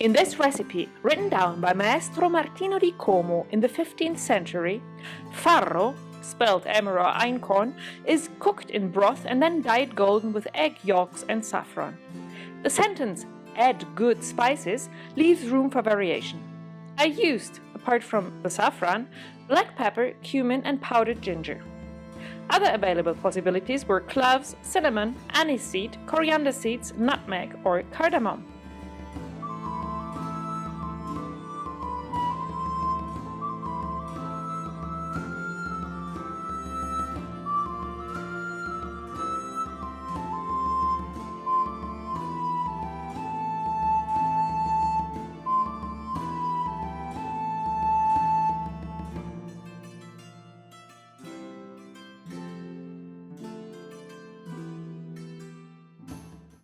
In this recipe, written down by Maestro Martino di Como in the 15th century, farro, spelt emmer or einkorn, is cooked in broth and then dyed golden with egg yolks and saffron. The sentence, "add good spices," leaves room for variation. I used, apart from the saffron, black pepper, cumin and powdered ginger. Other available possibilities were cloves, cinnamon, aniseed, coriander seeds, nutmeg or cardamom.